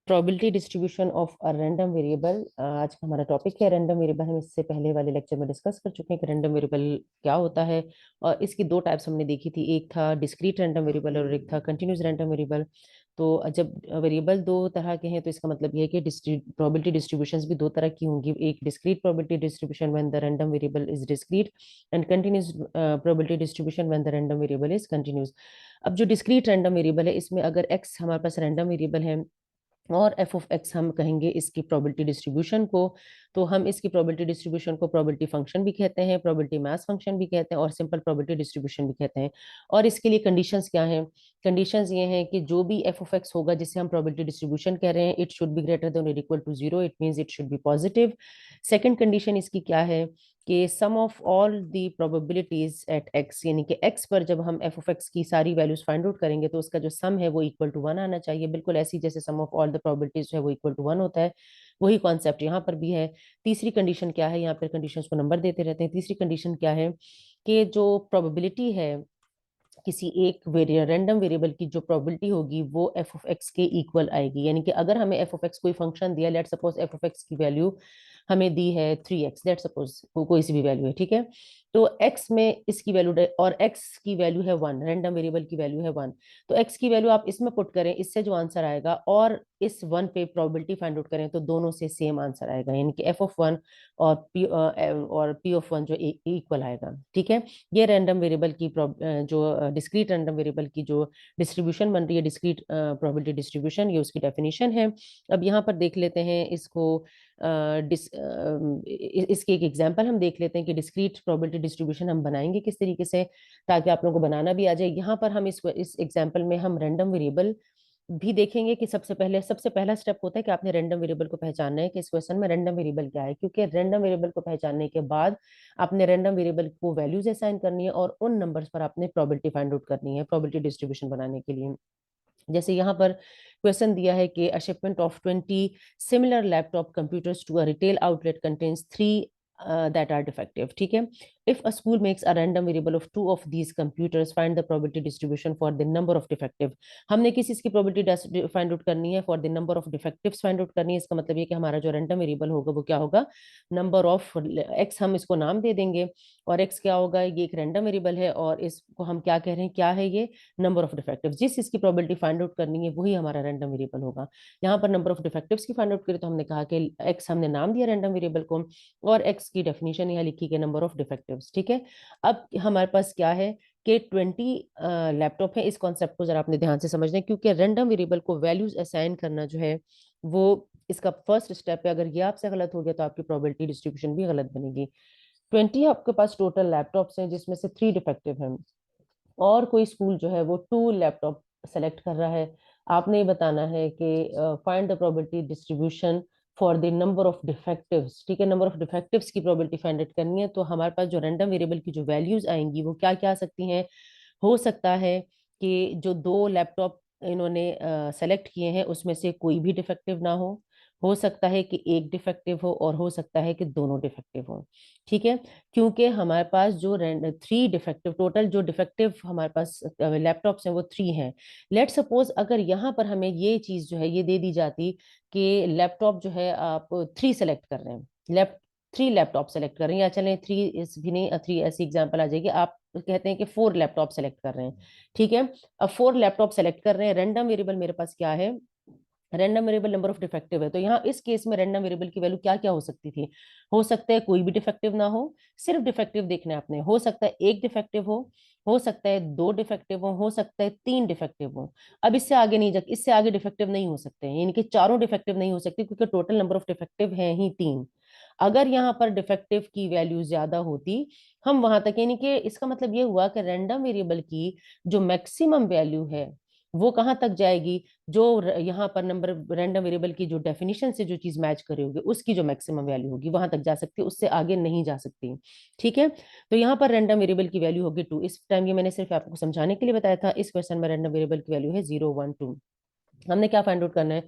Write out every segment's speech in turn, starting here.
Probability distribution of a random variable आज का हमारा टॉपिक है। रैंडम वेरिएबल हम इससे पहले वाले लेक्चर में डिस्कस कर चुके हैं कि रैंडम वेरिएबल क्या होता है। और इसकी दो टाइप्स हमने देखी थी, एक था डिस्क्रीट रैंडम वेरिएबल और एक था कंटिन्यूस रैंडम वेरिएबल। तो जब वेरिएबल दो तरह के हैं तो इसका मतलब ये है कि प्रोबेबिलिटी डिस्ट्रीब्यूशंस भी दो तरह की होंगी। एक discrete probability distribution when the random variable is discrete, and continuous probability distribution when the random variable is continuous. अब जो डिस्क्रीट रैंडम वेरिएबल है, इसमें अगर एक्स हमारे पास रैंडम वेरिएबल है और एफ ऑफ एक्स हम कहेंगे इसकी प्रोबेबिलिटी डिस्ट्रीब्यूशन को, तो हम इसकी प्रोबेबिलिटी डिस्ट्रीब्यूशन को प्रोबेबिलिटी फंक्शन भी कहते हैं, प्रोबेबिलिटी मास फंक्शन भी कहते हैं और सिंपल प्रोबेबिलिटी डिस्ट्रीब्यूशन भी कहते हैं। और इसके लिए कंडीशंस क्या हैं? कंडीशंस ये हैं कि जो भी एफ ऑफ एक्स होगा जिसे हम प्रोबेबिलिटी डिस्ट्रीब्यूशन कह रहे हैं, it should be greater than और equal to zero, it means it should be positive. Second condition इसकी क्या है कि sum of all the probabilities at X, यानी कि एक्स पर जब हम एफ ऑफ एक्स की सारी वैल्यूज फाइंड आउट करेंगे तो उसका जो सम है वो इक्वल टू वन आना चाहिए, बिल्कुल ऐसी जैसे सम ऑफ ऑल द प्रोबेबिलिटीज है वो इक्वल टू वन होता है। वही कॉन्सेप्ट यहाँ पर भी है। तीसरी कंडीशन क्या है? यहाँ पर कंडीशंस को नंबर देते रहते हैं। तीसरी कंडीशन क्या है कि जो प्रोबेबिलिटी है किसी एक रैंडम वेरिएबल की, जो प्रोबेबिलिटी होगी वो एफ ऑफ एक्स के इक्वल आएगी। यानी कि अगर हमें एफ ऑफ एक्स कोई फंक्शन दिया, let suppose F of x की वैल्यू हमें दी है 3x, लेट सपोज कोई सी भी वैल्यू है, ठीक है। तो x में इसकी वैल्यू और x की वैल्यू है 1, रैंडम वेरिएबल की वैल्यू है 1, तो x की वैल्यू आप इसमें पुट करें, इससे जो आंसर आएगा और इस 1 पे प्रोबेबिलिटी फाइंड आउट करें तो दोनों से सेम आंसर आएगा, यानी कि एफ ऑफ 1 और p ऑफ 1 जो इक्वल आएगा, ठीक है। ये रैंडम वेरिएबल की जो डिस्क्रीट रैंडम वेरिएबल की जो डिस्ट्रीब्यूशन बन रही है, डिस्क्रीट प्रोबेबिलिटी डिस्ट्रीब्यूशन, ये उसकी डेफिनेशन है। अब यहाँ पर देख लेते हैं इसको, इसके एक एग्जांपल हम देख लेते हैं कि डिस्क्रीट प्रोबेबिलिटी डिस्ट्रीब्यूशन हम बनाएंगे किस तरीके से, ताकि आप लोगों को बनाना भी आ जाए। यहाँ पर हम इस एग्जांपल में हम रैंडम वेरिएबल भी देखेंगे कि सबसे पहला स्टेप होता है कि आपने रैंडम वेरिएबल को पहचानना है कि इस क्वेश्चन में रैंडम वेरिएबल क्या है, क्योंकि रैंडम वेरिएबल को पहचानने के बाद आपने रैंडम वेरिएबल को वैल्यूज असाइन करनी है और उन नंबर्स पर आपने प्रोबेबिलिटी फाइंड आउट करनी है प्रोबेबिलिटी डिस्ट्रीब्यूशन बनाने के लिए। जैसे यहाँ पर क्वेश्चन दिया है कि a shipment of 20 similar laptop computers to a retail outlet contains 3 that are defective, ठीक है। If a school makes a random variable of 2 of these computers, find the probability distribution for the number of defective। हमने किस चीज की probability find out करनी है? For the number of डिफेक्टिव्स find out करनी है। इसका मतलब ये कि हमारा जो रैंडम वेरिएबल होगा वो क्या होगा? नंबर ऑफ एक्स, हम इसको नाम दे देंगे और एक्स क्या होगा? ये एक रैंडम वेरिएबल है और इसको हम क्या कह रहे हैं, क्या है ये? Number of defective. जिस चीज की प्रोबेबिलिटी फाइंड आउट करनी है वही हमारा रैंडम वेरिएबल होगा। यहाँ पर नंबर ऑफ डिफेक्टिव्स की फाइंड आउट करें तो हमने कहा कि एक्स हमने नाम दिया रैंडम वेरिएबल को और एक्स की डेफिनेशन यहाँ लिखी कि नंबर ऑफ डिफेक्टिव्स, ठीक है। अब हमारे पास क्या है कि 20 लैपटॉप है। इस कॉन्सेप्ट को जरा आपने ध्यान से समझना है, क्योंकि रैंडम वेरिएबल को वैल्यूज असाइन करना जो है वो इसका फर्स्ट स्टेप है। अगर ये आपसे गलत हो गया तो आपकी प्रोबेबिलिटी डिस्ट्रीब्यूशन भी गलत बनेगी। 20 आपके पास टोटल लैपटॉप्स हैं जिसमें से 3 डिफेक्टिव हैं और कोई स्कूल जो है वो 2 लैपटॉप सेलेक्ट कर रहा है। आपने ये बताना है कि find the probability distribution for the number of डिफेक्टिव्स, ठीक है। नंबर ऑफ डिफेक्टिव्स की प्रोबेबिलिटी फाइंड आउट करनी है, तो हमारे पास जो रैंडम वेरिएबल की जो वैल्यूज आएंगी वो क्या क्या आ सकती हैं? हो सकता है कि जो 2 लैपटॉप इन्होंने सेलेक्ट किए हैं उसमें से कोई भी डिफेक्टिव ना हो सकता है कि एक डिफेक्टिव हो और हो सकता है कि दोनों डिफेक्टिव हो, ठीक है। क्योंकि हमारे पास जो 3 डिफेक्टिव, टोटल जो डिफेक्टिव हमारे पास लैपटॉप्स हैं वो 3 हैं। लेट सपोज अगर यहाँ पर हमें ये चीज जो है ये दे दी जाती कि लैपटॉप जो है आप 3 सेलेक्ट कर रहे हैं, 3 लैपटॉप सेलेक्ट कर रहे हैं, या चलें 3 इस भी नहीं, 3 ऐसी एग्जांपल आ जाएगी। आप कहते हैं कि 4 लैपटॉप सेलेक्ट कर रहे हैं, ठीक है। अब 4 लैपटॉप सेलेक्ट कर रहे हैं, रैंडम वेरिएबल मेरे पास क्या है? Random variable number of defective है। तो यहाँ इस केस में रैंडम वेरिएबल की वैल्यू क्या क्या हो सकती थी? हो सकता है कोई भी डिफेक्टिव ना हो, सिर्फ डिफेक्टिव देखना है आपने। हो सकता है एक डिफेक्टिव हो सकता है 2 डिफेक्टिव हो सकता है 3 डिफेक्टिव हो। अब इससे आगे नहीं जा, इससे आगे डिफेक्टिव नहीं हो सकते हैं, यानी कि चारों डिफेक्टिव नहीं हो सकते क्योंकि टोटल नंबर ऑफ डिफेक्टिव है ही 3। अगर यहाँ पर डिफेक्टिव की वैल्यू ज्यादा होती, हम वहां तक, यानी कि इसका मतलब ये हुआ कि रैंडम वेरिएबल की जो मैक्सिमम वैल्यू है वो कहाँ तक जाएगी? जो यहाँ पर नंबर रैंडम वेरिएबल की जो डेफिनेशन से जो चीज मैच करे होगी उसकी जो मैक्सिमम वैल्यू होगी वहां तक जा सकती है, उससे आगे नहीं जा सकती, ठीक है। तो यहाँ पर रैंडम वेरिएबल की वैल्यू होगी 2। इस टाइम ये मैंने सिर्फ आपको समझाने के लिए बताया था। इस क्वेश्चन में रैंडम वेरिएबल की वैल्यू है 0 1 2। हमने क्या फाइंड आउट करना है?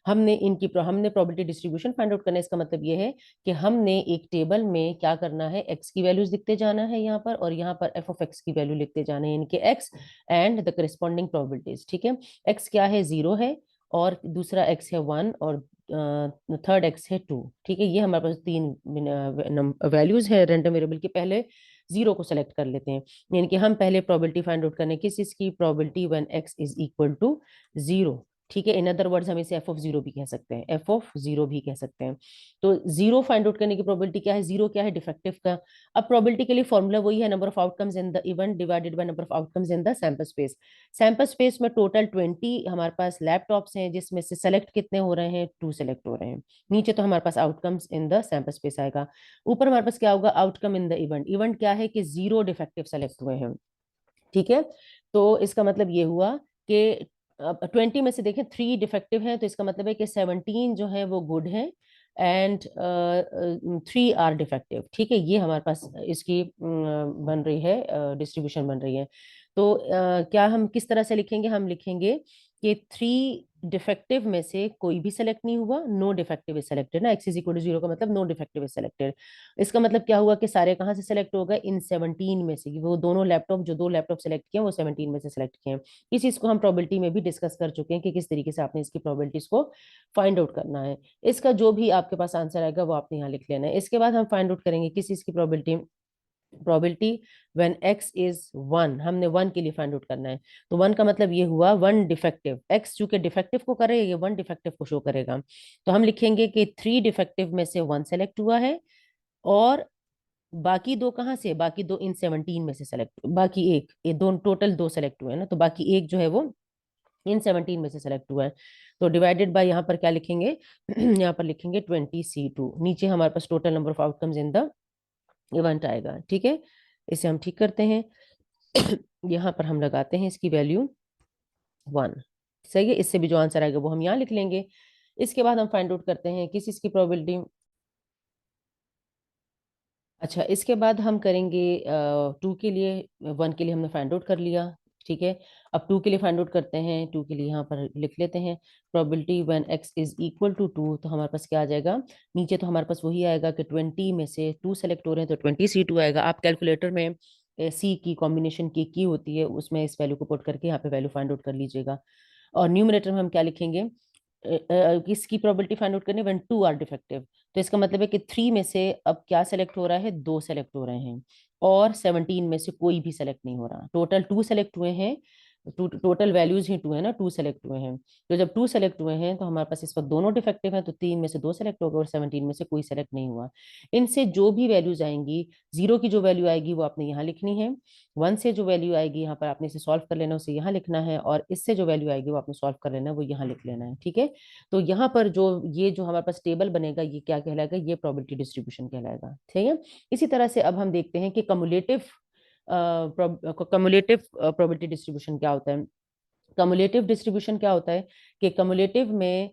हमने प्रोबेबिलिटी डिस्ट्रीब्यूशन फाइंड आउट करना है। इसका मतलब ये है कि हमने एक टेबल में क्या करना है, एक्स की वैल्यूज लिखते जाना है यहाँ पर, और यहाँ पर एफ ऑफ एक्स की वैल्यू लिखते जाना है, यानी कि x and the corresponding probabilities, ठीक है। एक्स क्या है? 0 है और दूसरा x है 1 और थर्ड x है 2। ठीक है, ये हमारे पास तीन वैल्यूज है रैंडम वेरिएबल के। पहले जीरो को सेलेक्ट कर लेते हैं, यानी कि हम पहले प्रोबेबिलिटी फाइंड आउट करने किस चीज की, probability when x is equal to zero. ठीक है, इन अदर वर्ड्स हम इसे एफ ऑफ जीरो भी कह सकते हैं, एफ ऑफ जीरो भी कह सकते हैं। तो जीरो फाइंड आउट करने की प्रोबेबिलिटी क्या है, जीरो क्या है, डिफेक्टिव का। अब प्रोबेबिलिटी के लिए फॉर्मूला वही है, number of outcomes in the event divided by number of outcomes in the sample space. Sample space में टोटल 20 हमारे पास लैपटॉप्स हैं, जिसमें से सेलेक्ट कितने हो रहे हैं, 2 सेलेक्ट हो रहे हैं। नीचे तो हमारे पास outcomes in the sample space आएगा। ऊपर हमारे पास क्या होगा, outcome in the event. Event क्या है कि जीरो डिफेक्टिव सेलेक्ट हुए हैं। ठीक है, तो इसका मतलब ये हुआ कि 20 में से देखें 3 डिफेक्टिव हैं, तो इसका मतलब है कि 17 जो है वो गुड है एंड 3 आर डिफेक्टिव। ठीक है, ये हमारे पास इसकी बन रही है, डिस्ट्रीब्यूशन बन रही है। तो क्या हम किस तरह से लिखेंगे, हम लिखेंगे कि 3 डिफेक्टिव में से कोई भी सेलेक्ट नहीं हुआ, नो डिफेक्टिव इज सेलेक्टेड ना, X is equal to zero का मतलब नो डिफेक्टिव इज सेलेक्टेड। इसका मतलब क्या हुआ कि सारे कहाँ से सेलेक्ट हो गए, इन 17 में से। वो दोनों लैपटॉप, जो 2 लैपटॉप सेलेक्ट किए वो 17 में से सेलेक्ट किए। इस चीज को हम प्रोबेबिलिटी में भी डिस्कस कर चुके हैं कि किस तरीके से आपने इसकी प्रोबेबिलिटीज को फाइंड आउट करना है। इसका जो भी आपके पास आंसर आएगा वो आपने यहाँ लिख लेना है। इसके बाद हम फाइंड आउट करेंगे किस चीज की probability, probability when x is 1। हमने 1 के लिए फाइंड आउट करना है। तो 1 का मतलब ये हुआ 1 डिफेक्टिव। x चूंकि डिफेक्टिव को करे, ये 1 डिफेक्टिव को शो करेगा। तो हम लिखेंगे कि 3 डिफेक्टिव में से 1 सेलेक्ट हुआ है, और बाकी 2 कहाँ से, बाकी 2 इन 17 में से सेलेक्ट, बाकी एक, ये दोनों टोटल 2 सेलेक्ट हुए हैं ना, तो बाकी एक जो है वो इन 17 में से सेलेक्ट हुआ है। तो डिवाइडेड बाय यहाँ पर क्या लिखेंगे यहाँ पर लिखेंगे 20c2। नीचे हमारे पास total number of outcomes in the event आएगा। ठीक है, इसे हम ठीक करते हैं यहाँ पर हम लगाते हैं इसकी वैल्यू 1। सही है, इससे भी जो आंसर आएगा वो हम यहाँ लिख लेंगे। इसके बाद हम फाइंड आउट करते हैं किस इसकी प्रोबेबिलिटी। अच्छा, इसके बाद हम करेंगे 2 के लिए। 1 के लिए हमने फाइंड आउट कर लिया। ठीक है, अब 2 के लिए फाइंड आउट करते हैं। 2 के लिए यहाँ पर लिख लेते हैं probability when x is equal to 2। तो हमारे पास क्या आ जाएगा, नीचे तो हमारे पास वही आएगा कि 20 में से 2 सेलेक्ट हो रहे हैं, तो 20c2 आएगा। आप कैलकुलेटर में सी की कॉम्बिनेशन की होती है, उसमें इस वैल्यू को पुट करके यहाँ पे वैल्यू फाइंड आउट कर लीजिएगा। और न्यूमरेटर में हम क्या लिखेंगे, किसकी प्रोबेबिलिटी फाइंड आउट करनी, व्हेन 2 आर डिफेक्टिव। तो इसका मतलब है कि 3 में से अब क्या सेलेक्ट हो रहा है, 2 सेलेक्ट हो रहे हैं, और 17 में से कोई भी सेलेक्ट नहीं हो रहा। टोटल 2 सेलेक्ट हुए हैं, टोटल वैल्यूज ही 2 है ना, 2 सेलेक्ट हुए हैं। तो जब 2 सेलेक्ट हुए हैं तो हमारे पास इस वक्त दोनों डिफेक्टिव हैं, तो 3 में से 2 सेलेक्ट हो गए और 17 में से कोई सेलेक्ट नहीं हुआ। इनसे जो भी वैल्यूज आएंगी, 0 की जो वैल्यू आएगी वो आपने यहाँ लिखनी है, 1 से जो वैल्यू आएगी यहाँ पर आपने इसे सॉल्व कर लेना, उसे यहाँ लिखना है, और इससे जो वैल्यू आएगी वो आपने सॉल्व कर लेना है, वो यहाँ लिख लेना है। ठीक है, तो यहाँ पर जो ये जो हमारे पास टेबल बनेगा, ये क्या कहलाएगा, ये प्रोबेबिलिटी डिस्ट्रीब्यूशन कहलाएगा। ठीक है, इसी तरह से अब हम देखते हैं कि कम्युलेटिव प्रोबेबिलिटी डिस्ट्रीब्यूशन क्या होता है। कम्युलेटिव डिस्ट्रीब्यूशन क्या होता है कि कम्युलेटिव में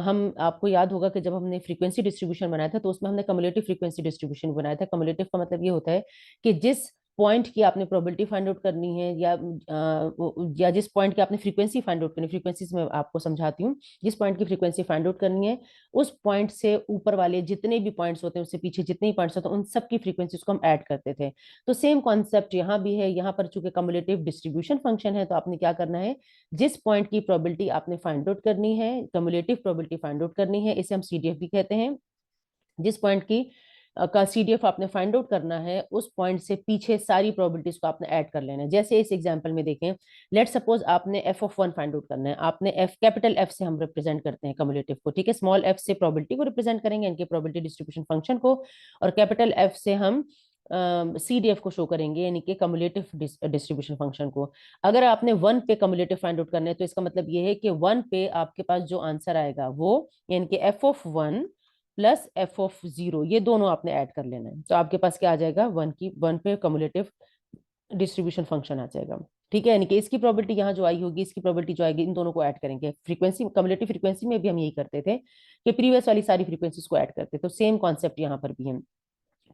हम, आपको याद होगा कि जब हमने फ्रीक्वेंसी डिस्ट्रीब्यूशन बनाया था तो उसमें हमने कम्युलेटिव फ्रीक्वेंसी डिस्ट्रीब्यूशन बनाया था। कम्युलेटिव का मतलब ये होता है कि जिस पॉइंट की आपने प्रोबेबिलिटी फाइंड आउट करनी है, या जिस पॉइंट की आपने फ्रीक्वेंसी फाइंड आउट करनी है, फ्रीक्वेंसी में आपको समझाती हूँ, जिस पॉइंट की फ्रीक्वेंसी फाइंड आउट करनी है, उस पॉइंट से ऊपर वाले जितने भी पॉइंट्स होते हैं, उससे पीछे जितने भी पॉइंट्स होते हैं, उन सब की फ्रीक्वेंसीज को हम ऐड करते थे। तो सेम कॉन्सेप्ट यहाँ भी है। यहाँ पर चूंकि कम्युलेटिव डिस्ट्रीब्यूशन फंक्शन है, तो आपने क्या करना है, जिस पॉइंट की प्रोबेबिलिटी आपने फाइंड आउट करनी है, कम्युलेटिव प्रोबेबिलिटी फाइंड आउट करनी है, इसे हम सीडीएफ भी कहते हैं। जिस पॉइंट की का सीडीएफ आपने फाइंड आउट करना है, उस पॉइंट से पीछे सारी प्रोबेबिलिटीज को आपने ऐड कर लेना है। जैसे इस एग्जांपल में देखें, लेट सपोज आपने एफ ऑफ 1 फाइंड आउट करना है। आपने एफ, कैपिटल एफ से हम रिप्रेजेंट करते हैं कम्युलेटिव को, ठीक है, स्मॉल एफ से प्रोबेबिलिटी को रिप्रेजेंट करेंगे, इनके प्रोबेबिलिटी डिस्ट्रीब्यूशन फंक्शन को, और कैपिटल एफ से हम सी डी एफ को शो करेंगे, यानी कि कम्युलेटिव डिस्ट्रीब्यूशन फंक्शन को। अगर आपने 1 पे कम्युलेटिव फाइंड आउट करना है, तो इसका मतलब ये है कि 1 पे आपके पास जो आंसर आएगा वो, यानी कि F of 1 plus F of 0, ये दोनों आपने ऐड कर लेना है। तो आपके पास क्या आ जाएगा, 1 पे कम्युलेटिव डिस्ट्रीब्यूशन फंक्शन आ जाएगा। ठीक है, यानी कि इसकी प्रोबेबिलिटी यहाँ जो आई होगी, इसकी प्रोबेबिलिटी जो आएगी, इन दोनों को ऐड करेंगे। फ्रीक्वेंसी, कम्युलेटिव फ्रीक्वेंसी में भी हम यही करते थे कि प्रीवियस वाली सारी फ्रीक्वेंसीज को ऐड करते, तो सेम कॉन्सेप्ट यहाँ पर भी है।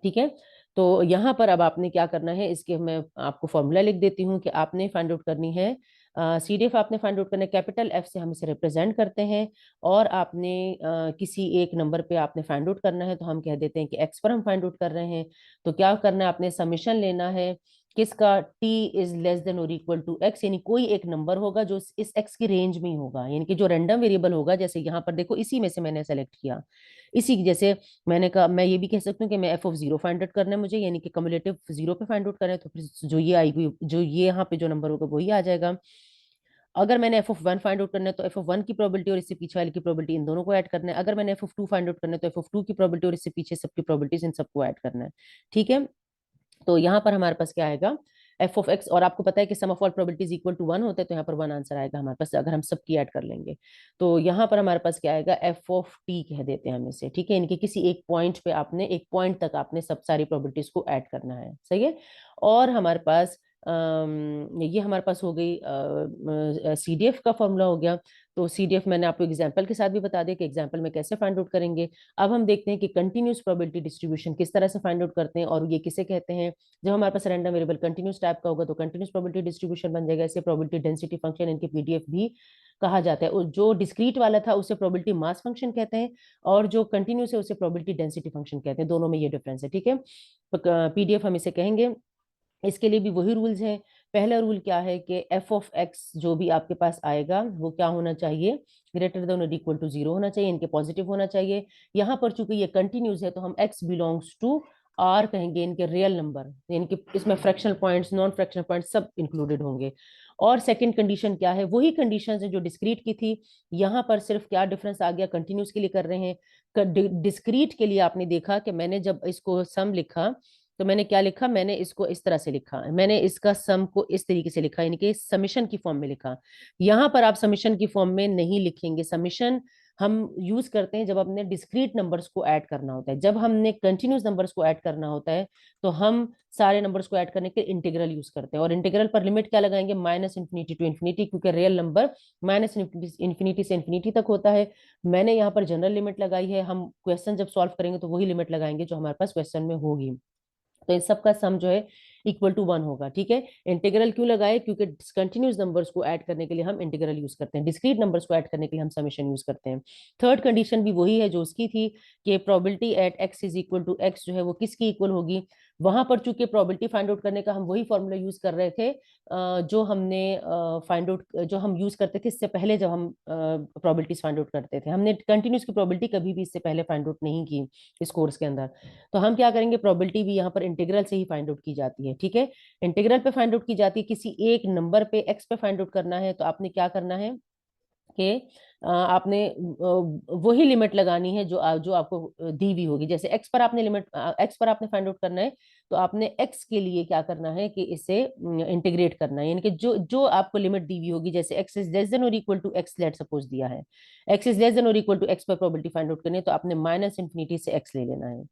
ठीक है, तो यहाँ पर अब आपने क्या करना है, इसके मैं आपको फॉर्मूला लिख देती हूँ कि आपने फाइंड आउट करनी है, सी डी एफ आपने फाइंड आउट करना है, कैपिटल एफ से हम इसे रिप्रेजेंट करते हैं, और आपने किसी एक नंबर पे आपने फाइंड आउट करना है, तो हम कह देते हैं कि एक्स पर हम फाइंड आउट कर रहे हैं। तो क्या करना है, आपने समीशन लेना है किसका, t इज लेस देन और इक्वल टू x, यानी कोई एक नंबर होगा जो इस x की रेंज में ही होगा, यानी कि जो रैंडम वेरिएबल होगा, जैसे यहाँ पर देखो इसी में से मैंने सेलेक्ट किया, इसी जैसे मैंने कहा, मैं ये भी कह सकती हूँ कि मैं f(0) फाइंड आउट करना है मुझे, यानी कि कम्युलेटिव 0 पे फाइंड आउट करना है, तो फिर जो ये आएगी, जो ये यहाँ पे जो नंबर होगा वही आ जाएगा। अगर मैंने f(1) फाइंड आउट करना है तो f(1) की प्रोबेबिलिटी और इससे पीछे वाले की प्रोबेबिलिटी, इन दोनों को ऐड करना है। अगर मैंने f(2) फाइंड आउट करना है तो f(2) की प्रोबेबिलिटी और इससे पीछे सबकी प्रोबेबिलिटीज, इन सबको ऐड करना है। ठीक है, तो यहाँ पर हमारे पास क्या आएगा, f(x), और आपको पता है कि sum of all probabilities equal to 1 होते हैं, तो यहाँ पर 1 आंसर आएगा हमारे पास अगर हम सबकी ऐड कर लेंगे। तो यहाँ पर हमारे पास क्या आएगा, f(t) कह देते हैं हम इसे। ठीक है, इनके किसी एक पॉइंट पे आपने, एक पॉइंट तक आपने सब सारी प्रोबेबिलिटीज को ऐड करना है। सही है, और हमारे पास ये हमारे पास हो गई CDF का फॉर्मूला हो गया। तो CDF मैंने आपको एग्जांपल के साथ भी बता दिया कि एग्जांपल में कैसे फाइंड आउट करेंगे। अब हम देखते हैं कि कंटिन्यूस प्रोबेबिलिटी डिस्ट्रीब्यूशन किस तरह से फाइंड आउट करते हैं, और ये किसे कहते हैं। जब हमारे पास रैंडम वेरिएबल कंटिन्यूस टाइप का होगा तो कंटिन्यूस प्रोबेबिलिटी डिस्ट्रीब्यूशन बन जाएगा। इसे प्रोबेबिलिटी डेंसिटी फंक्शन, इनके PDF भी कहा जाता है। और जो डिस्क्रीट वाला था उसे प्रोबेबिलिटी मास फंक्शन कहते हैं, और जो कंटिन्यूस है उसे प्रोबेबिलिटी डेंसिटी फंक्शन कहते हैं। दोनों में ये डिफरेंस है। ठीक है, PDF हम इसे कहेंगे। इसके लिए भी वही रूल्स हैं। पहला रूल क्या है कि f(x) जो भी आपके पास आएगा वो क्या होना चाहिए, ग्रेटर देन और इक्वल टू 0 होना चाहिए, इनके पॉजिटिव होना चाहिए। यहाँ पर चूंकि ये कंटिन्यूस है तो हम x बिलोंग्स टू r कहेंगे, इनके रियल नंबर, इनके इसमें fractional points, non fractional points सब इंक्लूडेड होंगे। और सेकंड कंडीशन क्या है, वही कंडीशन है जो डिस्क्रीट की थी। यहाँ पर सिर्फ क्या डिफरेंस आ गया, कंटिन्यूस के लिए कर रहे हैं, डिस्क्रीट के लिए आपने देखा कि मैंने जब इसको सम लिखा तो मैंने क्या लिखा, मैंने इसको इस तरह से लिखा, मैंने इसका सम को इस तरीके से लिखा, यानी कि समिशन की फॉर्म में लिखा। यहाँ पर आप समिशन की फॉर्म में नहीं लिखेंगे। समिशन हम यूज करते हैं जब हमने डिस्क्रीट नंबर्स को ऐड करना होता है। जब हमने कंटिन्यूस नंबर्स को ऐड करना होता है तो हम सारे नंबर्स को ऐड करने के इंटीग्रल यूज करते हैं। और इंटीग्रल पर लिमिट क्या लगाएंगे, -∞ टू इन्फिनिटी, क्योंकि रियल नंबर -∞ से इन्फिनिटी तक होता है। मैंने यहाँ पर जनरल लिमिट लगाई है। हम क्वेश्चन जब सॉल्व करेंगे तो वही लिमिट लगाएंगे जो हमारे पास क्वेश्चन में होगी। तो इस सब का सम जो है इक्वल टू 1 होगा। ठीक है, इंटीग्रल क्यों लगाए, क्योंकि कंटिन्यूस नंबर्स को ऐड करने के लिए हम इंटीग्रल यूज करते हैं, डिस्क्रीट नंबर्स को ऐड करने के लिए हम समेशन यूज करते हैं। थर्ड कंडीशन भी वही है जो उसकी थी, कि probability at x is equal to x जो है वो किसकी इक्वल होगी। वहां पर चूंकि प्रोबेबिलिटी फाइंड आउट करने का हम वही फॉर्मूला यूज कर रहे थे जो हमने फाइंड आउट, जो हम यूज करते थे इससे पहले, जब हम प्रोबेबिलिटीज फाइंड आउट करते थे। हमने कंटिन्यूस की प्रोबेबिलिटी कभी भी इससे पहले फाइंड आउट नहीं की इस कोर्स के अंदर। तो हम क्या करेंगे, प्रोबेबिलिटी भी यहाँ पर इंटीग्रल से ही फाइंड आउट की जाती है। ठीक है, इंटीग्रल पे फाइंड आउट की जाती है। किसी एक नंबर पे x पे फाइंड आउट करना है तो आपने क्या करना है कि आपने वही लिमिट लगानी है जो जो आपको दी हुई होगी। जैसे x पर आपने लिमिट, x पर आपने फाइंड आउट करना है तो आपने x के लिए क्या करना है कि इसे इंटीग्रेट करना है, यानी कि जो जो आपको लिमिट दी हुई होगी, जैसे x इज लेस देन और equal to x, let suppose दिया है x इज लेस देन और इक्वल टू x पर प्रोबेबिलिटी फाइंड आउट करनी है तो आपने -∞ से x ले लेना है।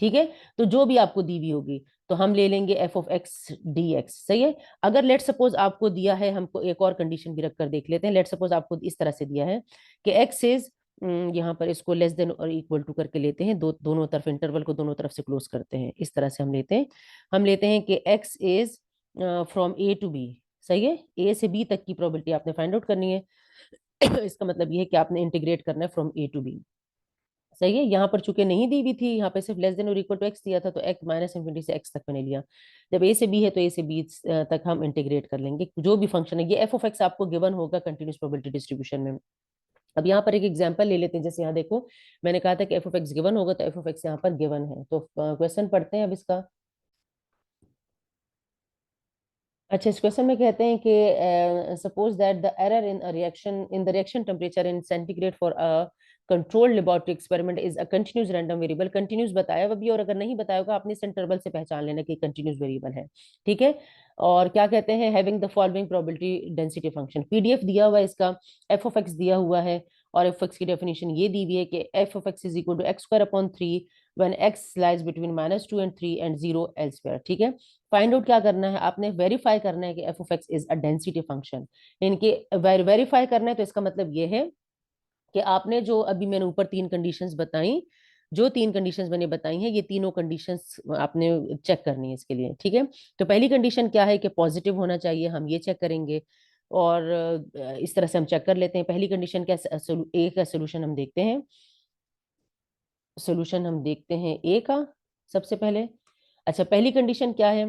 ठीक है, तो जो भी आपको दी हुई होगी तो हम ले लेंगे f(x) dx। सही है, अगर लेट सपोज आपको दिया है, हमको एक और कंडीशन भी रखकर देख लेते हैं। लेट सपोज आपको इस तरह से दिया है कि x इज, यहाँ पर इसको लेस देन और इक्वल टू करके लेते हैं, दोनों तरफ इंटरवल को दोनों तरफ से क्लोज करते हैं। इस तरह से हम लेते हैं कि x is from a to b। सही है, a से b तक की प्रोबेबिलिटी आपने फाइंड आउट करनी है। इसका मतलब ये है कि आपने इंटीग्रेट करना है फ्रॉम a टू b। सही है, यहाँ पर चूंकि नहीं दी हुई थी, यहाँ पे सिर्फ लेस देन और इक्वल टू एक्स दिया था तो एक्स -∞ से एक्स तक मैंने लिया। जब ए से बी है तो ए से बी तक हम इंटीग्रेट कर लेंगे जो भी फंक्शन है। ये f(x) आपको गिवन होगा कंटिन्यूस प्रोबेबिलिटी डिस्ट्रीब्यूशन में। अब यहाँ पर एक एग्जांपल ले लेते हैं। जैसे यहाँ देखो, मैंने कहा था कि f(x) गिवन होगा, तो f(x) यहाँ पर गिवन है। तो क्वेश्चन पढ़ते हैं अब इसका। अच्छा, इस क्वेश्चन में कहते हैं कि suppose that the error in reaction, in the reaction temperature in centigrade for a controlled laboratory experiment is a continuous random variable. Continuous बताया हुआ भी, और अगर नहीं बताया होगा आपने इस इंटरवल से पहचान लेना कि कंटिन्यूस वेरिएबल है। ठीक है, और क्या कहते हैं, having the following probability density function. PDF दिया हुआ है इसका, f(x) दिया हुआ है, और f(x) की डेफिनेशन ये दी हुई है कि f(x) is equal to x² upon 3 when x lies between -2 and 3 and 0 elsewhere। ठीक है, फाइंड आउट क्या करना है, आपने वेरीफाई करना है कि f(x) is a density function. इनके वेरीफाई करना है तो इसका मतलब ये है कि आपने जो अभी मैंने ऊपर 3 कंडीशंस बताई, जो 3 कंडीशंस मैंने बताई हैं, ये तीनों कंडीशंस आपने चेक करनी है इसके लिए। ठीक है, तो पहली कंडीशन क्या है कि पॉजिटिव होना चाहिए, हम ये चेक करेंगे। और इस तरह से हम चेक कर लेते हैं। पहली कंडीशन क्या, ए का सोल्यूशन हम देखते हैं। सोल्यूशन हम देखते हैं ए का सबसे पहले। अच्छा, पहली कंडीशन क्या है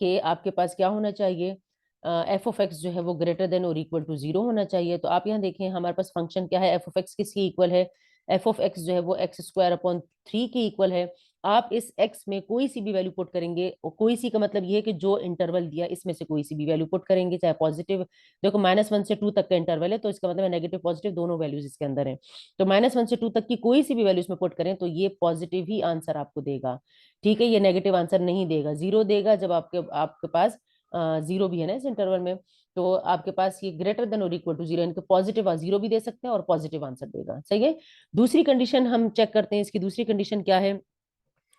कि आपके पास क्या होना चाहिए, एफ ऑफ एक्स जो है वो ग्रेटर देन और इक्वल टू 0 होना चाहिए। तो आप यहाँ देखें हमारे पास फंक्शन क्या है, एफ ऑफ एक्स किसकी इक्वल है, एफ ऑफ एक्स जो है वो एक्स स्क्वायर अपॉन 3 की इक्वल है। आप इस एक्स में कोई सी भी वैल्यू पुट करेंगे, और कोई सी का मतलब ये है कि जो इंटरवल दिया इसमें से कोई सी भी वैल्यू पुट करेंगे, चाहे पॉजिटिव, देखो -1 से 2 तक का इंटरवल है तो इसका मतलब है नेगेटिव पॉजिटिव दोनों वैल्यूज इसके अंदर है। तो -1 से 2 तक की कोई सी भी वैल्यू इसमें पुट करें तो ये पॉजिटिव ही आंसर आपको देगा। ठीक है, ये नेगेटिव आंसर नहीं देगा, 0 देगा जब आपके आपके पास 0 भी है ना इस इंटरवल में। तो आपके पास ये ग्रेटर देन और इक्वल टू 0, इनके पॉजिटिव 0 भी दे सकते हैं और पॉजिटिव आंसर देगा। सही है। दूसरी कंडीशन हम चेक करते हैं, इसकी दूसरी कंडीशन क्या है।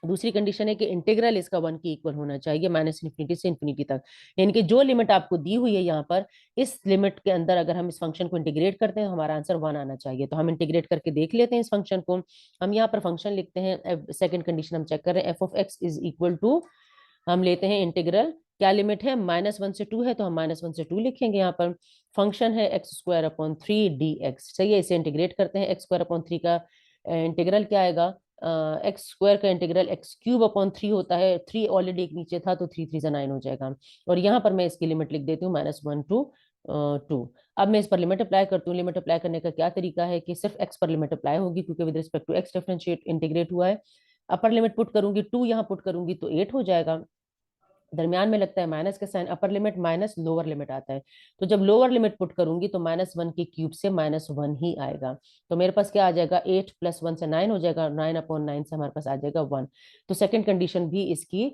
दूसरी कंडीशन है कि इंटीग्रल इसका 1 के इक्वल होना चाहिए, -∞ से ∞ तक। यानी कि जो लिमिट आपको दी हुई है यहाँ पर, इस लिमिट के अंदर अगर हम इस फंक्शन को इंटीग्रेट करते हैं तो हमारा आंसर 1 आना चाहिए। तो हम इंटीग्रेट करके देख लेते हैं इस फंक्शन को। हम यहाँ पर फंक्शन लिखते हैं, सेकंड कंडीशन हम चेक कर रहे हैं, F of X is equal to, हम लेते हैं इंटीग्रल, क्या लिमिट है, -1 से 2 है तो हम -1 से 2 लिखेंगे। यहाँ पर फंक्शन है x square upon 3 D x. सही है, इसे इंटीग्रेट करते हैं, एक्स स्क्वायर अपॉन 3 का इंटीग्रल क्या आएगा, एक्स स्क्वायर का इंटीग्रल एक्स क्यूब अपॉन 3 होता है, 3 ऑलरेडी एक नीचे था तो 3 3 9 हो जाएगा। और यहाँ पर मैं इसकी लिमिट लिख देती हूँ -1 टू 2। अब मैं इस पर लिमिट अप्लाई करती हूँ। लिमिट अप्लाई करने का क्या तरीका है कि सिर्फ एक्स पर लिमिट अप्लाई होगी, क्योंकि with respect to X differentiate integrate हुआ है। अपर लिमिट पुट करूंगी 2, यहाँ पुट करूंगी तो 8 हो जाएगा। दरमियान में लगता है माइनस का sign, upper limit minus lower limit आता है। तो जब लोअर लिमिट पुट करूंगी तो -1 के क्यूब से -1 ही आएगा। तो मेरे पास क्या आ जाएगा, 8 + 1 से 9 हो जाएगा, 9/9 से हमारे पास आ जाएगा 1। तो सेकंड कंडीशन भी इसकी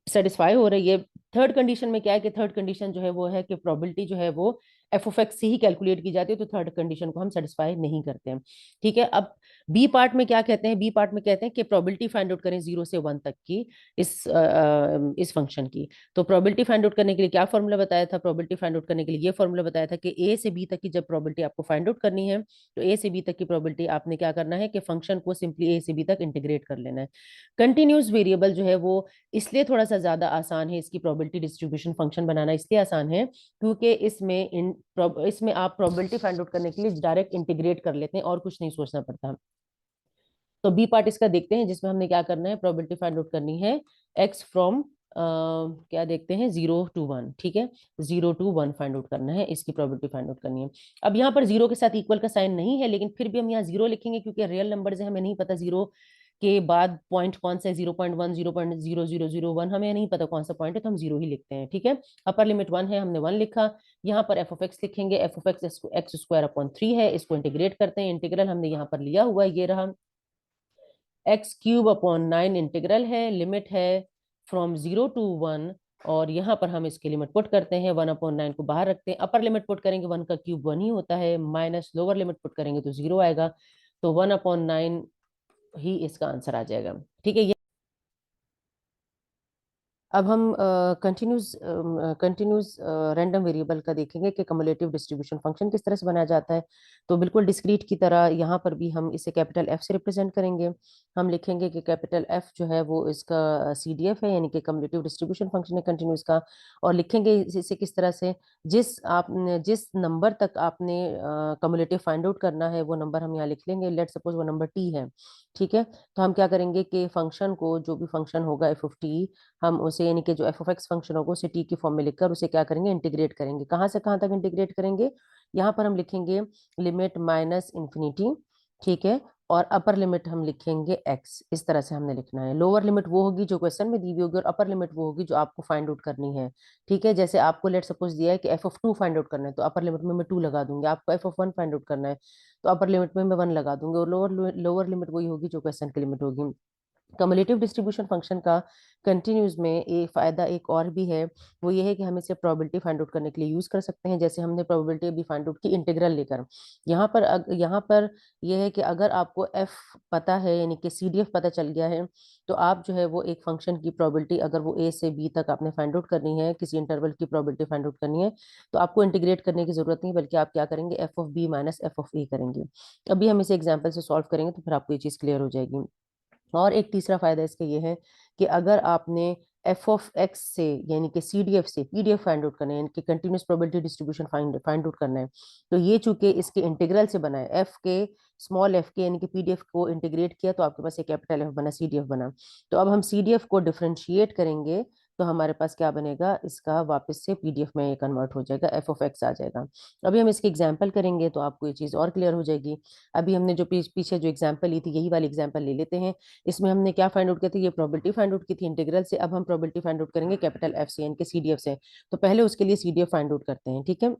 सेटिस्फाई हो रही है। थर्ड कंडीशन में क्या है कि थर्ड कंडीशन जो है वो है कि प्रोबेबिलिटी जो है वो एफ ऑफ एक्स से ही कैलकुलेट की जाती है, तो थर्ड कंडीशन को हम सेटिस्फाई नहीं करते हैं। ठीक है, अब बी पार्ट में क्या कहते हैं, बी पार्ट में कहते हैं कि प्रोबेबिलिटी फाइंड आउट करें 0 से 1 तक की इस फंक्शन की। तो प्रोबेबिलिटी फाइंड आउट करने के लिए क्या फॉर्मूला बताया था, प्रोबेबिलिटी फाइंड आउट करने के लिए ये फॉर्मूला बताया था कि ए से बी तक की जब प्रोबेबिलिटी आपको फाइंड आउट करनी है, तो ए से बी तक की प्रोबेबिलिटी आपने क्या करना है कि फंक्शन को सिंपली ए से बी तक इंटीग्रेट कर लेना है। कंटिन्यूस वेरिएबल जो है वो इसलिए थोड़ा सा ज्यादा आसान है, इसकी प्रोबेबिलिटी डिस्ट्रीब्यूशन फंक्शन बनाना इसलिए आसान है क्योंकि इसमें आप प्रोबेबिलिटी फाइंड आउट करने के लिए डायरेक्ट इंटीग्रेट कर लेते हैं और कुछ नहीं सोचना पड़ता। तो बी पार्ट इसका देखते हैं, जिसमें हमने क्या करना है, प्रोबेबिलिटी फाइंड आउट करनी है एक्स फ्रॉम क्या देखते हैं 0 to 1। ठीक है, 0 to 1 फाइंड आउट करना है, इसकी प्रोबेबिलिटी फाइंड आउट करनी है। अब यहाँ पर 0 के साथ इक्वल का साइन नहीं है, लेकिन फिर भी हम यहाँ 0 लिखेंगे क्योंकि रियल नंबर है, हमें नहीं पता 0 के बाद पॉइंट कौन सा है, 0.1 0.0001 हमें नहीं पता कौन सा पॉइंट है, तो हम 0 ही लिखते हैं। ठीक है, अपर लिमिट 1 है, हमने 1 लिखा। यहाँ पर एफ ऑफ एक्स लिखेंगे, F of x x square upon 3 है, इसको इंटीग्रेट करते हैं। इंटीग्रल हमने यहाँ पर लिया हुआ है, ये रहा, एक्स क्यूब अपॉन 9 इंटीग्रल है, लिमिट है फ्रॉम 0 to 1। और यहाँ पर हम इसकी लिमिट पुट करते हैं, 1/9 को बाहर रखते हैं। अपर लिमिट पुट करेंगे 1 का क्यूब 1 ही होता है, माइनस लोअर लिमिट पुट करेंगे तो 0 आएगा। तो 1/9 ही इसका आंसर आ जाएगा। ठीक है, अब हम कंटिन्यूस रैंडम वेरिएबल का देखेंगे कि कम्युलेटिव डिस्ट्रीब्यूशन फंक्शन किस तरह से बनाया जाता है। तो बिल्कुल डिस्क्रीट की तरह यहाँ पर भी हम इसे कैपिटल एफ से रिप्रेजेंट करेंगे। हम लिखेंगे कि कैपिटल एफ जो है वो इसका सीडीएफ है, यानी कि कम्युलेटिव डिस्ट्रीब्यूशन फंक्शन है कंटिन्यूस का। और लिखेंगे इसे किस तरह से, जिस नंबर तक आपने कम्युलेटिव फाइंड आउट करना है वो नंबर हम यहाँ लिख लेंगे। लेट सपोज वो नंबर टी है। ठीक है, तो हम क्या करेंगे कि फंक्शन को, जो भी फंक्शन होगा एफ ऑफ टी, हम उसे यानी कि जो एफ ऑफ एक्स फंक्शन होगा उसे टी की फॉर्म में लिखकर उसे क्या करेंगे, इंटीग्रेट करेंगे। कहाँ से कहाँ तक इंटीग्रेट करेंगे, यहाँ पर हम लिखेंगे लिमिट -∞। ठीक है, और अपर लिमिट हम लिखेंगे एक्स। इस तरह से हमने लिखना है। लोअर लिमिट वो होगी जो क्वेश्चन में दी हुई होगी और अपर लिमिट वो होगी जो आपको फाइंड आउट करनी है। ठीक है, जैसे आपको लेट सपोज दिया है कि एफ ऑफ 2 फाइंड आउट करना है तो अपर लिमिट में मैं 2 लगा दूंगी। आपको एफ ऑफ 1 फाइंड आउट करना है तो अपर लिमिट में मैं 1 लगा दूंगी, और लोअर लिमिट वही होगी जो क्वेश्चन की लिमिट होगी। कम्युलेटिव डिस्ट्रीब्यूशन फंक्शन का कंटिन्यूज में एक फायदा एक और भी है, वो ये है कि हम इसे प्रोबेबिलिटी फाइंड आउट करने के लिए यूज कर सकते हैं। जैसे हमने प्रोबेबिलिटी अभी फाइंड आउट की इंटीग्रल लेकर, यहाँ पर ये है कि अगर आपको एफ पता है, यानी कि सीडीएफ पता चल गया है, तो आप जो है वो एक फंक्शन की प्रोबेबिलिटी, अगर वो ए से बी तक आपने फाइंड आउट करनी है, किसी इंटरवल की प्रोबेबिलिटी फाइंड आउट करनी है, तो आपको इंटीग्रेट करने की जरूरत नहीं, बल्कि आप क्या करेंगे, F of B minus F of A करेंगे। अभी हम इसे एग्जाम्पल से सॉल्व करेंगे तो फिर आपको ये चीज क्लियर हो जाएगी। और एक तीसरा फायदा इसका ये है कि अगर आपने एफ ऑफ एक्स से, यानी कि सीडीएफ से पीडीएफ फाइंड आउट करना है, यानी कि continuous probability distribution find out करना है, तो ये चूंकि इसके इंटीग्रल से बना है, एफ के स्मॉल एफ के, यानी कि पीडीएफ को इंटीग्रेट किया तो आपके पास एक कैपिटल एफ बना, सीडीएफ बना। तो अब हम सीडीएफ को डिफरेंशिएट करेंगे तो हमारे पास क्या बनेगा, इसका वापस से पीडीएफ में कन्वर्ट हो जाएगा, एफ ऑफ एक्स आ जाएगा। अभी हम इसकी एग्जाम्पल करेंगे तो आपको ये चीज़ और क्लियर हो जाएगी। अभी हमने जो पीछे जो एग्जाम्पल ली थी, यही वाली एग्जाम्पल ले लेते हैं। इसमें हमने क्या फाइंड आउट किया था, ये प्रोबेबिलिटी फाइंड आउट की थी इंटीग्रल से। अब हम प्रोबेबिलिटी फाइंड आउट करेंगे कैपिटल एफ से, यानी कि सीडीएफ से। तो पहले उसके लिए सीडीएफ फाइंड आउट करते हैं, ठीक है।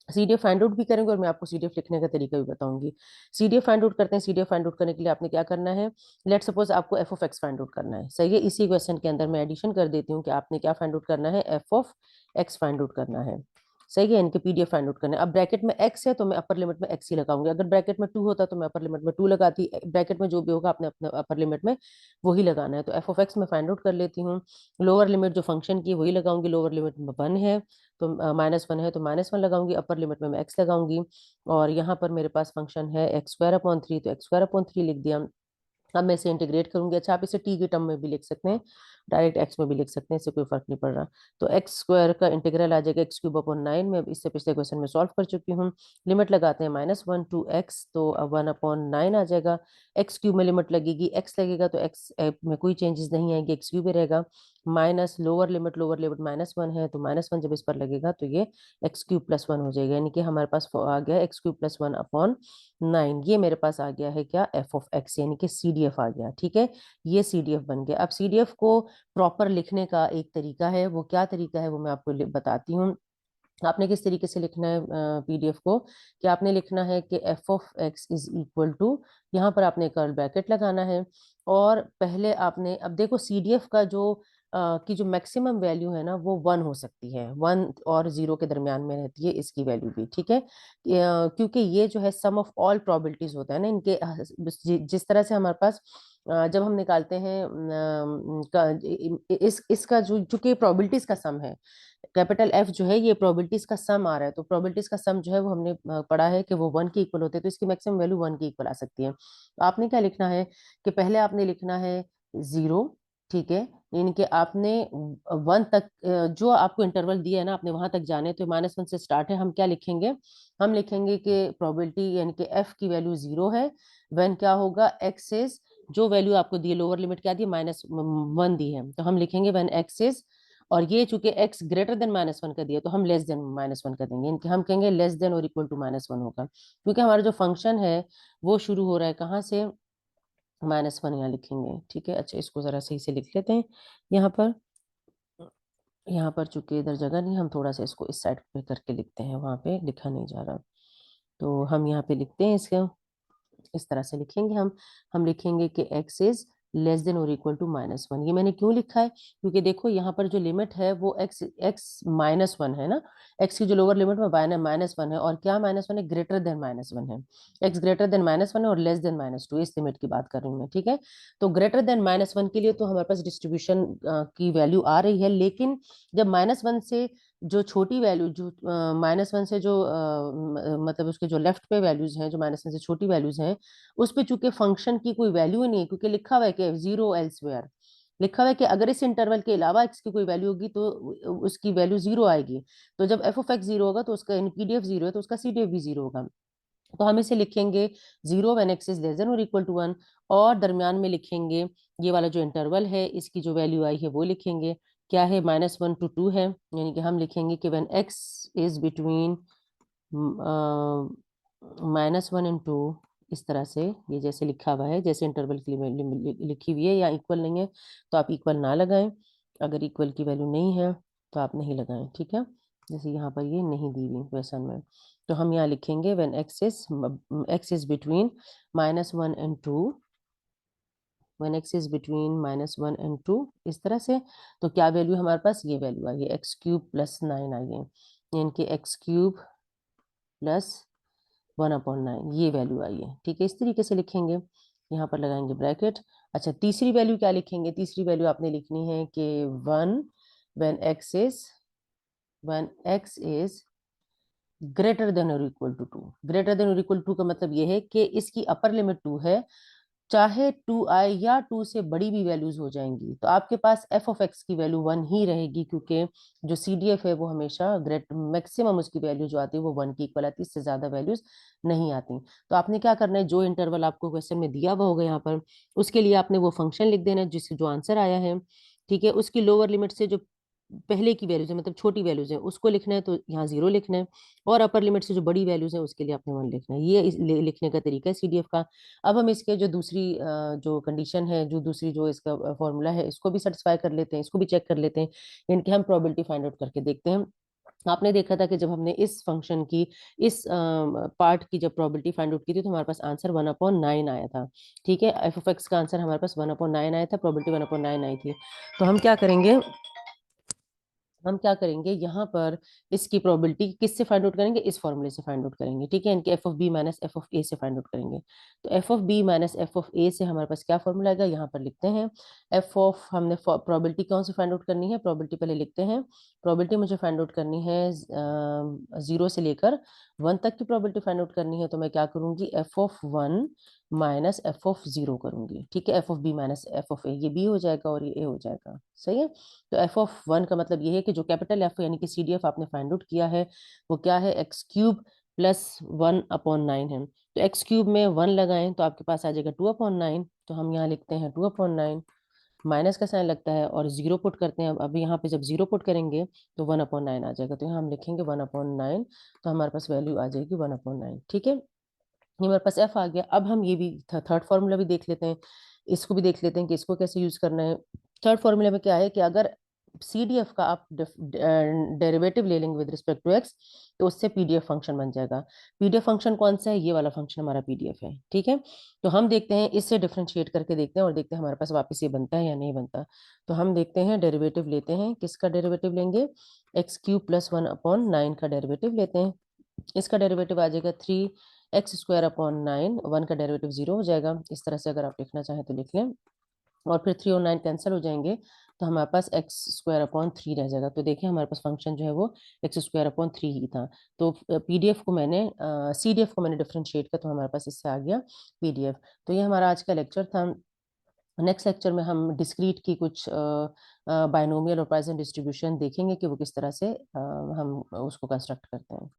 सीडीएफ फाइंड आउट भी करेंगे और मैं आपको सीडीएफ लिखने का तरीका भी बताऊंगी। सीडीएफ फाइंड आउट करते हैं। सीडीएफ फाइंड आउट करने के लिए आपने क्या करना है, लेट सपोज आपको F of x find out करना है, सही है। इसी क्वेश्चन के अंदर मैं एडिशन कर देती हूँ कि आपने क्या फाइंड आउट करना है, F of x find out करना है, सही है। इनके पीडीएफ फाइंड आउट करना है। अब ब्रैकेट में एक्स है तो मैं अपर लिमिट में एक्स ही लगाऊंगी, अगर ब्रैकेट में टू होता तो मैं अपर लिमिट में टू लगाती, ब्रैकेट में जो भी होगा आपने अपने अपर लिमिट में वही लगाना है। तो एफ ऑफ एक्स में फाइंड आउट कर लेती हूँ। लोअर लिमिट जो फंक्शन की वही लगाऊंगी, लोअर लिमिट में वन है तो -1 है तो -1 लगाऊंगी, अपर लिमिट में मैं एक्स लगाऊंगी। और यहाँ पर मेरे पास फंक्शन है एक्स स्क्वायर अपॉन थ्री, तो एक्स स्क्वायर अपॉन थ्री लिख दिया। अब मैं इसे इंटीग्रेट करूंगी। अच्छा, आप इसे टी के टर्म में भी लिख सकते हैं, डायरेक्ट एक्स में भी लिख सकते हैं, इससे कोई फर्क नहीं पड़ रहा। तो एक्स स्क्वायर का इंटीग्रल आ जाएगा एक्स क्यूब अपॉन नाइन, में इससे पिछले क्वेश्चन में सॉल्व कर चुकी हूँ। लिमिट लगाते हैं -1 टू एक्स, तो 1/9 आ जाएगा। एक्स क्यूब में लिमिट लगेगी, एक्स लगेगा तो एक्स में कोई चेंजेस नहीं आएंगे, एक्स क्यूब ही रहेगा। माइनस लोअर लिमिट -1 है, तो -1 जब इस पर लगेगा तो ये एक्स क्यूब प्लस वन हो जाएगा, यानी कि हमारे पास आ गया एक्स क्यूब प्लस 1/9। ये मेरे पास आ गया है क्या, एफ ऑफ एक्स, यानी कि सीडीएफ आ गया, ठीक है। ये सीडीएफ बन गया। अब सीडीएफ को प्रॉपर लिखने का एक तरीका है, वो क्या तरीका है वो मैं आपको बताती हूँ। आपने किस तरीके से लिखना है पीडीएफ को, कि आपने लिखना है कि F of X is equal to, यहाँ पर आपने कर्ल ब्रैकेट लगाना है। और पहले आपने, अब देखो सीडीएफ का जो की जो मैक्सिमम वैल्यू है ना वो वन हो सकती है, 1 और 0 के दरमियान में रहती है इसकी वैल्यू भी, ठीक है। क्योंकि ये जो है सम ऑफ ऑल प्रोबेबिलिटीज होता है ना इनके, जिस तरह से हमारे पास जब हम निकालते हैं इसका जो चूंकि प्रोबेबिलिटीज का सम है, कैपिटल एफ जो है ये प्रोबेबिलिटीज का सम आ रहा है, तो प्रोबेबिलिटीज का सम जो है वो हमने पढ़ा है कि वो वन के इक्वल होते हैं, तो इसकी मैक्सिमम वैल्यू वन के इक्वल आ सकती है। तो आपने क्या लिखना है कि पहले आपने लिखना है 0, ठीक है। यानी कि आपने वन तक जो आपको इंटरवल दिया है ना, आपने वहां तक जाने, तो -1 से स्टार्ट है। हम क्या लिखेंगे, हम लिखेंगे कि प्रोबेबिलिटी यानी कि एफ की वैल्यू 0 है, व्हेन क्या होगा, एक्स इज, जो वैल्यू आपको दी है लोअर लिमिट क्या दी, -1 दी है, तो हम लिखेंगे व्हेन एक्स इज, और ये चूंकि x ग्रेटर देन -1 का दिया तो हम लेस देन -1 का देंगे, इनके हम कहेंगे लेस देन और इक्वल टू -1 होगा, क्योंकि हमारा जो फंक्शन है वो शुरू हो रहा है कहाँ से, -1 यहाँ लिखेंगे, ठीक है। अच्छा, इसको जरा सही से लिख लेते हैं। यहाँ पर यहाँ पर चूंकि इधर जगह नहीं, हम थोड़ा सा इसको इस साइड पे करके लिखते हैं, वहां पे लिखा नहीं जा रहा, तो हम यहाँ पे लिखते हैं इसका, इस तरह से लिखेंगे हम लिखेंगे कि x इज लेस देन और इक्वल टू -1। ये मैंने क्यों लिखा है, क्योंकि देखो यहाँ पर जो लिमिट है वो x -1 है ना, x की जो लोअर लिमिट में -1 है, और क्या -1 है, ग्रेटर देन -1 है। x ग्रेटर देन -1 है और लेस देन -2, इस लिमिट की बात कर रही हूँ मैं, ठीक है। तो ग्रेटर देन -1 के लिए तो हमारे पास डिस्ट्रीब्यूशन की वैल्यू आ रही है, लेकिन जब -1 से जो छोटी वैल्यू, जो -1 से जो मतलब उसके जो लेफ्ट पे वैल्यूज हैं, जो -1 से छोटी वैल्यूज हैं, उस पे चूंकि फंक्शन की कोई वैल्यू ही नहीं है, क्योंकि लिखा हुआ है कि 0 एल्सवेयर, लिखा हुआ है कि अगर इस इंटरवल के अलावा एक्स की कोई वैल्यू होगी तो उसकी वैल्यू 0 आएगी। तो जब एफ ऑफ एक्स 0 होगा तो उसका पीडीएफ 0 है तो उसका सीडीएफ भी 0 होगा। तो हम इसे लिखेंगे 0 when x is less than और इक्वल टू 1, और दरमियान में लिखेंगे ये वाला जो इंटरवल है इसकी जो वैल्यू आई है वो लिखेंगे, क्या है, -1 to 2 है, यानी कि हम लिखेंगे कि when x is between -1 and 2, इस तरह से, ये जैसे लिखा हुआ है, जैसे इंटरवल की लिखी हुई है, या इक्वल नहीं है तो आप इक्वल ना लगाएं, अगर इक्वल की वैल्यू नहीं है तो आप नहीं लगाएं, ठीक है। जैसे यहाँ पर ये नहीं दी हुई क्वेश्चन में, तो हम यहाँ लिखेंगे when x is between -1 and 2, when x is between -1 and 2, इस तरह से। तो क्या वैल्यू हमारे पास, ये वैल्यू आई है एक्स क्यूब प्लस 9 आई है, यानी कि एक्स क्यूब प्लस 1/9, ये वैल्यू आई है, ठीक है। इस तरीके से लिखेंगे, यहाँ पर लगाएंगे ब्रैकेट। अच्छा, तीसरी वैल्यू क्या लिखेंगे, तीसरी वैल्यू आपने लिखनी है कि 1 when x is greater than और इक्वल टू 2। ग्रेटर देन और इक्वल टू का मतलब ये है कि इसकी अपर लिमिट 2 है, चाहे 2 आए या 2 से बड़ी भी वैल्यूज हो जाएंगी तो आपके पास एफ ऑफ एक्स की वैल्यू 1 ही रहेगी, क्योंकि जो सीडीएफ है वो हमेशा ग्रेट मैक्सिमम उसकी वैल्यू जो आती है वो 1 की इक्वल आती है, इससे ज्यादा वैल्यूज नहीं आती। तो आपने क्या करना है, जो इंटरवल आपको क्वेश्चन में दिया हुआ होगा यहाँ पर, उसके लिए आपने वो फंक्शन लिख देना है जिससे जो आंसर आया है, ठीक है, उसकी लोअर लिमिट से जो पहले की वैल्यूज़ है मतलब छोटी वैल्यूज़ है उसको लिखना है तो यहाँ 0 लिखना है और अपर लिमिट से जो बड़ी वैल्यूज़ है उसके लिए आपने 1 लिखना है। ये लिखने का तरीका है सीडीएफ का। अब हम इसके जो दूसरी जो कंडीशन है, जो दूसरी जो इसका फ़ॉर्मूला है इसको भी सैटिस्फाई कर लेते हैं, इसको भी चेक कर लेते हैं। इनकी हम प्रोबेबिलिटी फाइंड आउट करके देखते हैं। आपने देखा था कि जब हमने इस फंक्शन की इस पार्ट की जब प्रोबेबिलिटी फाइंड आउट की थी तो हमारे पास आंसर 1/9 आया था। ठीक है? एफ ऑफ एक्स का आंसर हमारे पास 1/9 आया था, प्रोबेबिलिटी 1/9 आई थी। तो हम क्या करेंगे यहाँ पर इसकी प्रोबेबिलिटी किससे फाइंड आउट करेंगे? इस फॉर्मूले से फाइंड आउट करेंगे। ठीक है? इनके F of B minus F of A से फाइंड आउट करेंगे। तो F of B minus F of A से हमारे पास क्या फॉर्मूला आएगा? यहाँ पर लिखते हैं। एफ ऑफ हमने प्रोबेबिलिटी कौन सी फाइंड आउट करनी है? प्रोबेबिलिटी पहले लिखते हैं। प्रोबेबिलिटी मुझे फाइंड आउट करनी है 0 से लेकर 1 तक की प्रोबेबिलिटी फाइंड आउट करनी है तो मैं क्या करूंगी? F of 1 minus F of 0 करूंगी। ठीक है? F of B minus F of A, ये बी हो जाएगा और ये ए हो जाएगा। सही है? तो एफ ऑफ 1 का मतलब ये है कि जो कैपिटल एफ यानी कि सीडीएफ आपने फाइंड आउट किया है वो क्या है? एक्स क्यूब प्लस 1/9 है। तो एक्स क्यूब में 1 लगाएं तो आपके पास आ जाएगा 2/9। तो हम यहाँ लिखते हैं 2/9, माइनस का साइन लगता है और 0 पुट करते हैं। अब यहाँ पे जब 0 पुट करेंगे तो 1/9 आ जाएगा। तो यहाँ हम लिखेंगे 1/9, तो हमारे पास वैल्यू आ जाएगी 1/9। ठीक है? ये हमारे पास एफ आ गया। अब हम ये भी थर्ड फार्मूला भी देख लेते हैं, इसको भी देख लेते हैं कि इसको कैसे यूज करना है। थर्ड फार्मूला में क्या है कि अगर सीडीएफ का आप डेरिवेटिव ले लेंगे विद रिस्पेक्ट टू एक्स तो उससे पीडीएफ फंक्शन बन जाएगा। पीडीएफ फंक्शन कौन सा है? ये वाला फंक्शन हमारा पीडीएफ है। ठीक है? तो हम देखते हैं, इससे डिफ्रेंशिएट करके देखते हैं और देखते हैं हमारे पास वापस ये बनता है या नहीं बनता। तो हम देखते हैं, डेरिवेटिव लेते हैं। किसका डेरिवेटिव लेंगे? एक्स क्यूब प्लस 1/9 का डेरिवेटिव लेते हैं। इसका डेरिवेटिव आ जाएगा 3x² अपॉन 9। 1 का डेरिवेटिव 0 हो जाएगा। इस तरह से अगर आप लिखना चाहें तो लिख लें और फिर 3 और 9 कैंसिल हो जाएंगे तो हमारे पास x² अपॉन 3 रह जाएगा। तो देखिए हमारे पास फंक्शन जो है वो x² अपॉन 3 ही था। तो पीडीएफ को मैंने सीडीएफ को मैंने डिफ्रेंशिएट किया तो हमारे पास इससे आ गया पीडीएफ। तो ये हमारा आज का लेक्चर था। नेक्स्ट लेक्चर में हम डिस्क्रीट की कुछ बायनोमियल और पॉइसन डिस्ट्रीब्यूशन देखेंगे कि वो किस तरह से हम उसको कंस्ट्रक्ट करते हैं।